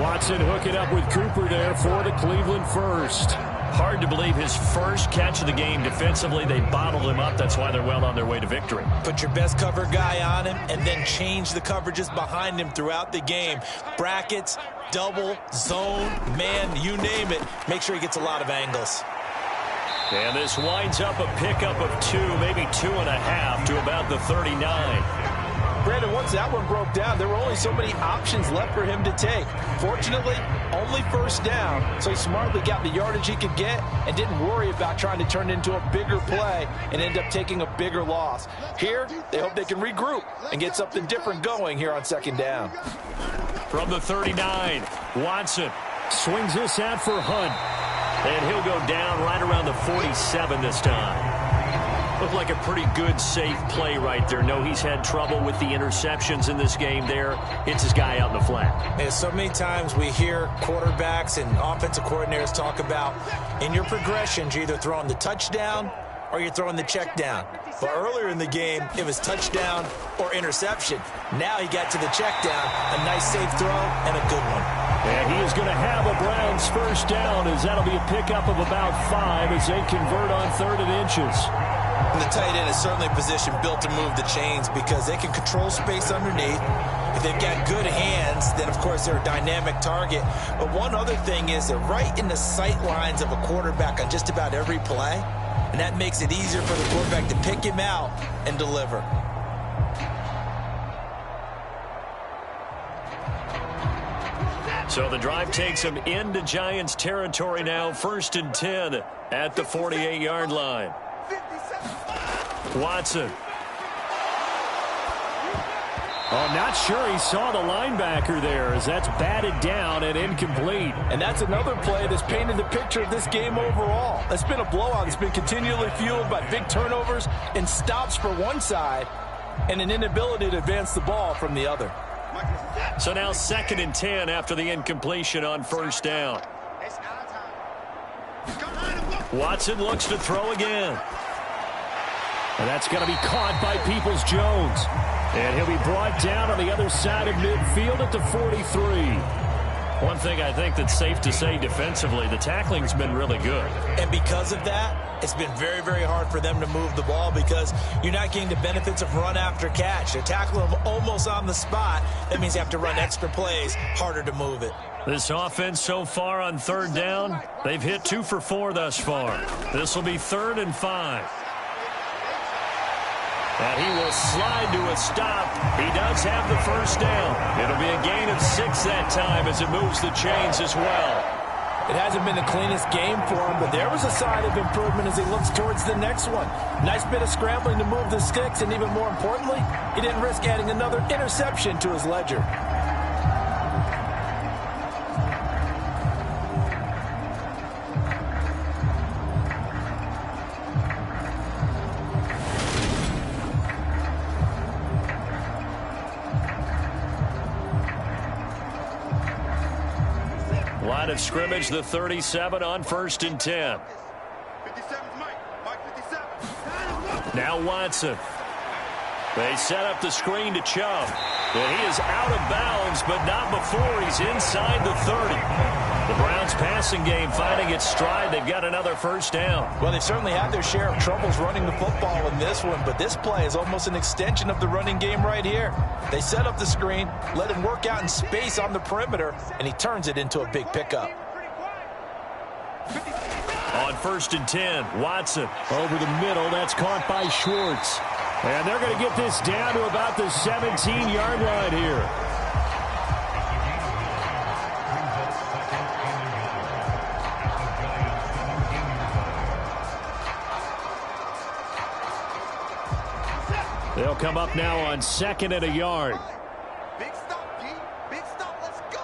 Watson hooking up with Cooper there for the Cleveland first. Hard to believe his first catch of the game defensively. They bottled him up. That's why they're well on their way to victory. Put your best cover guy on him and then change the coverages behind him throughout the game. Brackets, double, zone, man, you name it. Make sure he gets a lot of angles. And this winds up a pickup of 2, maybe 2.5 to about the 39. Brandon, once that one broke down, there were only so many options left for him to take. Fortunately, only first down, so he smartly got the yardage he could get and didn't worry about trying to turn it into a bigger play and end up taking a bigger loss. Here, they hope they can regroup and get something different going here on 2nd down. From the 39, Watson swings this out for Hunt. And he'll go down right around the 47 this time. Looked like a pretty good, safe play right there. No, he's had trouble with the interceptions in this game there. Hits his guy out in the flat. And so many times we hear quarterbacks and offensive coordinators talk about in your progressions, you're either throwing the touchdown or you're throwing the check down. But earlier in the game, it was touchdown or interception. Now he got to the check down, a nice safe throw and a good one. And he is going to have a Browns first down, as that'll be a pickup of about 5 as they convert on 3rd and inches. And the tight end is certainly a position built to move the chains because they can control space underneath. If they've got good hands, then of course they're a dynamic target. But one other thing is they're right in the sight lines of a quarterback on just about every play. And that makes it easier for the quarterback to pick him out and deliver. So the drive takes him into Giants territory now. 1st and 10 at the 48-yard line. Watson. Oh, not sure he saw the linebacker there, as that's batted down and incomplete. And that's another play that's painted the picture of this game overall. It's been a blowout. It's been continually fueled by big turnovers and stops for one side and an inability to advance the ball from the other. So now 2nd and 10 after the incompletion on 1st down. Watson looks to throw again. And that's going to be caught by Peoples-Jones. And he'll be brought down on the other side of midfield at the 43. One thing I think that's safe to say defensively, the tackling's been really good. And because of that, it's been very, very hard for them to move the ball because you're not getting the benefits of run after catch. They're tackling them almost on the spot. That means you have to run extra plays, harder to move it. This offense so far on 3rd down, they've hit 2 for 4 thus far. This will be 3rd and 5. And he will slide to a stop. He does have the first down. It'll be a gain of 6 that time as it moves the chains as well. It hasn't been the cleanest game for him, but there was a sign of improvement as he looks towards the next one. Nice bit of scrambling to move the sticks, and even more importantly, he didn't risk adding another interception to his ledger. Line of scrimmage, the 37 on 1st and 10. Now Watson. They set up the screen to Chubb. And he is out of bounds, but not before he's inside the 30. The Browns passing game finding its stride. They've got another first down. Well, they certainly had their share of troubles running the football in this one, but this play is almost an extension of the running game right here. They set up the screen, let him work out in space on the perimeter, and he turns it into a big pickup. On 1st and 10, Watson. Over the middle, that's caught by Schwartz. And they're going to get this down to about the 17-yard line here. They'll come up now on 2nd and a yard. Big stop, G. Big stop. Let's go.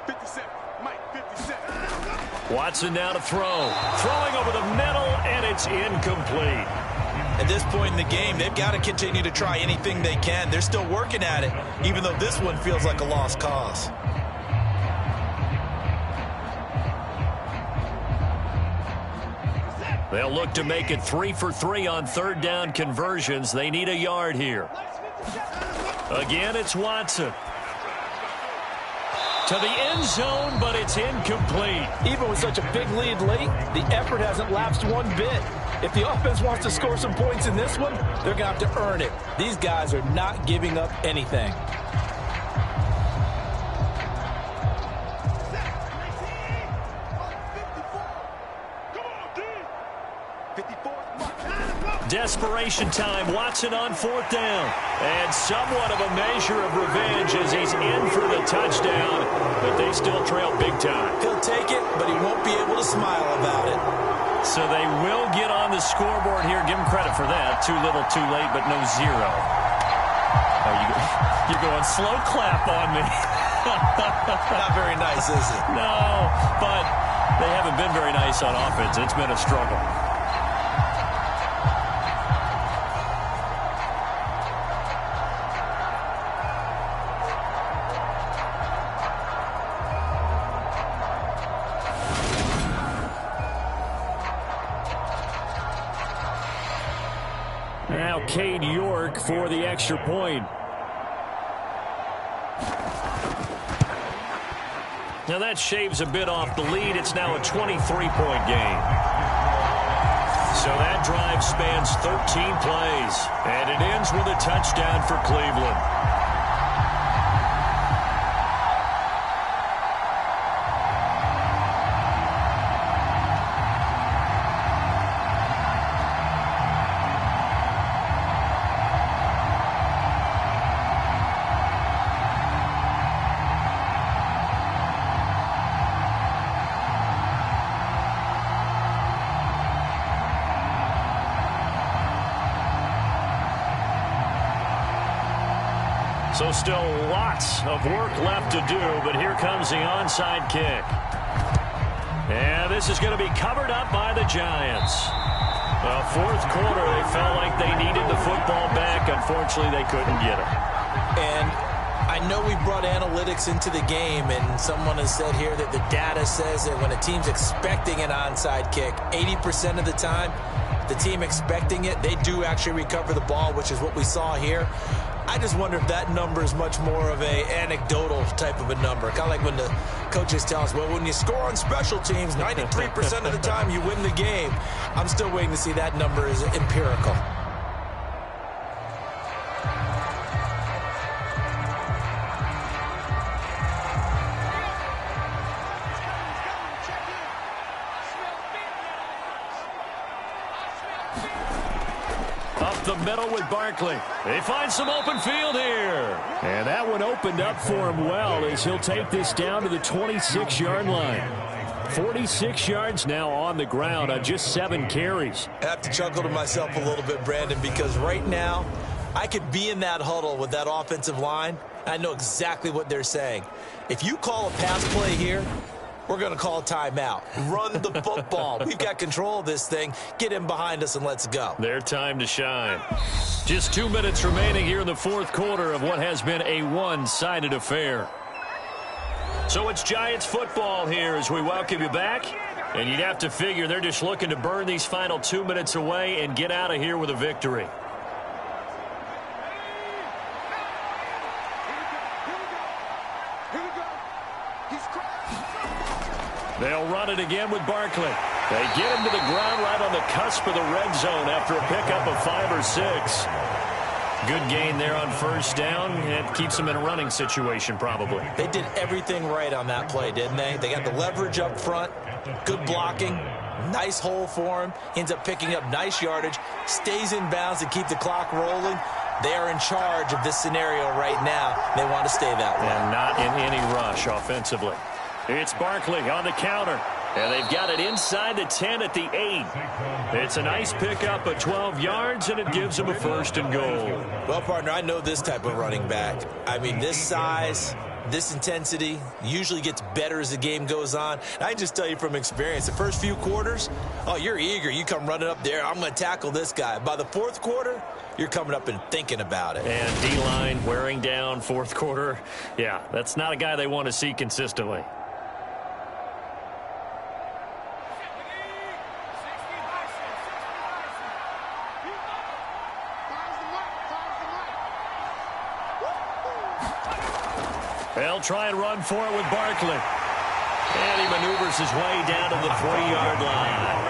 57. Mike, 57. Watson now to throw. Throwing over the middle, and it's incomplete. At this point in the game, they've got to continue to try anything they can. They're still working at it, even though this one feels like a lost cause. They'll look to make it 3 for 3 on third down conversions. They need a yard here. Again, it's Watson. To the end zone, but it's incomplete. Even with such a big lead late, the effort hasn't lapsed one bit. If the offense wants to score some points in this one, they're going to have to earn it. These guys are not giving up anything. Desperation time. Watson on fourth down. And somewhat of a measure of revenge as he's in for the touchdown. But they still trail big time. He'll take it, but he won't be able to smile about it. So they will get on the scoreboard here. Give him credit for that. Too little, too late, but no zero. Oh, you're going slow clap on me. Not very nice, is it? No, but they haven't been very nice on offense. It's been a struggle. Now Cade York for the extra point. Now that shaves a bit off the lead. It's now a 23-point game. So that drive spans 13 plays. And it ends with a touchdown for Cleveland. So still lots of work left to do, but here comes the onside kick. And this is going to be covered up by the Giants. Well, fourth quarter, they felt like they needed the football back. Unfortunately, they couldn't get it. And I know we brought analytics into the game, and someone has said here that the data says that when a team's expecting an onside kick, 80% of the time, the team expecting it, they do actually recover the ball, which is what we saw here. I just wonder if that number is much more of a anecdotal type of a number. Kind of like when the coaches tell us, well, when you score on special teams, 93% of the time you win the game. I'm still waiting to see that number is empirical. The middle with Barkley. They find some open field here. And that one opened up for him well as he'll take this down to the 26-yard line. 46 yards now on the ground on just 7 carries. I have to chuckle to myself a little bit, Brandon, because right now I could be in that huddle with that offensive line. I know exactly what they're saying. If you call a pass play here, we're going to call a timeout. Run the football. We've got control of this thing. Get in behind us and let's go. Their time to shine. Just 2 minutes remaining here in the fourth quarter of what has been a one-sided affair. So it's Giants football here as we welcome you back. And you'd have to figure they're just looking to burn these final 2 minutes away and get out of here with a victory. They'll run it again with Barkley. They get him to the ground right on the cusp of the red zone after a pickup of 5 or 6. Good gain there on first down. It keeps them in a running situation probably. They did everything right on that play, didn't they? They got the leverage up front, good blocking, nice hole for him. Ends up picking up nice yardage, stays in bounds to keep the clock rolling. They are in charge of this scenario right now. They want to stay that way. And not in any rush offensively. It's Barkley on the counter. And they've got it inside the 10 at the 8. It's a nice pickup of 12 yards, and it gives them a 1st and goal. Well, partner, I know this type of running back. I mean, this size, This intensity usually gets better as the game goes on. And I can just tell you from experience, the first few quarters, oh, you're eager. You come running up there, I'm going to tackle this guy. By the fourth quarter, you're coming up and thinking about it. And D-line wearing down fourth quarter. Yeah, that's not a guy they want to see consistently. They'll try and run for it with Barkley. And he maneuvers his way down to the 3-yard line.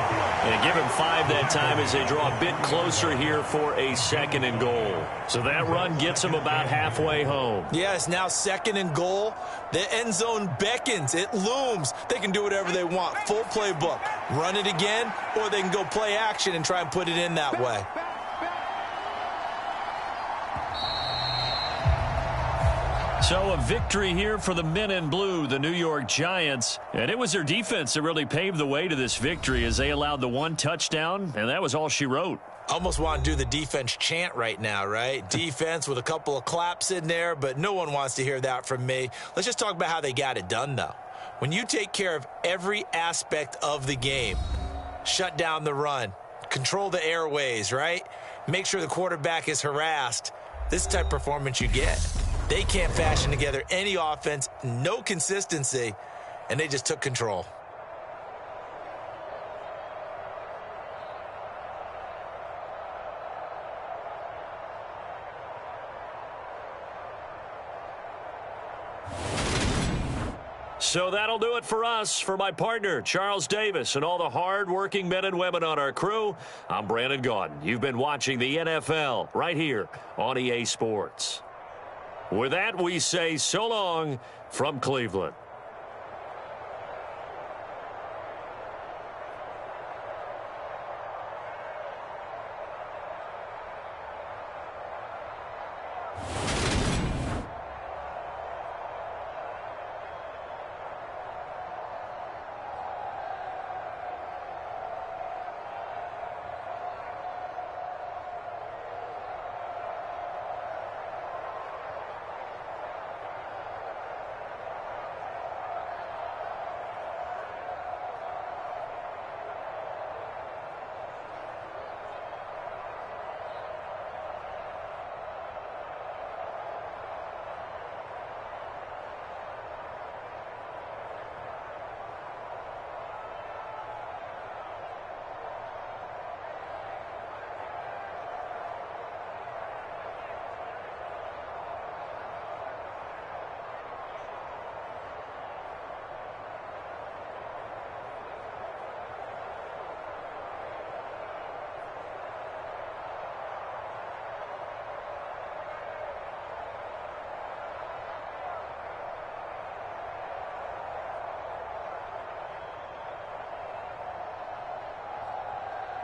And give him 5 that time as they draw a bit closer here for a 2nd and goal. So that run gets them about halfway home. Yeah, it's now 2nd and goal. The end zone beckons. It looms. They can do whatever they want. Full playbook. Run it again, or they can go play action and try and put it in that way. So a victory here for the men in blue, the New York Giants. And it was their defense that really paved the way to this victory as they allowed the 1 touchdown, and that was all she wrote. Almost want to do the defense chant right now, right? Defense with a couple of claps in there, but no one wants to hear that from me. Let's just talk about how they got it done, though. When you take care of every aspect of the game, shut down the run, control the airways, right? Make sure the quarterback is harassed. This is the type of performance you get. They can't fashion together any offense, no consistency, and they just took control. So that'll do it for us. For my partner, Charles Davis, and all the hard-working men and women on our crew, I'm Brandon Gaudin. You've been watching the NFL right here on EA Sports. With that, we say so long from Cleveland.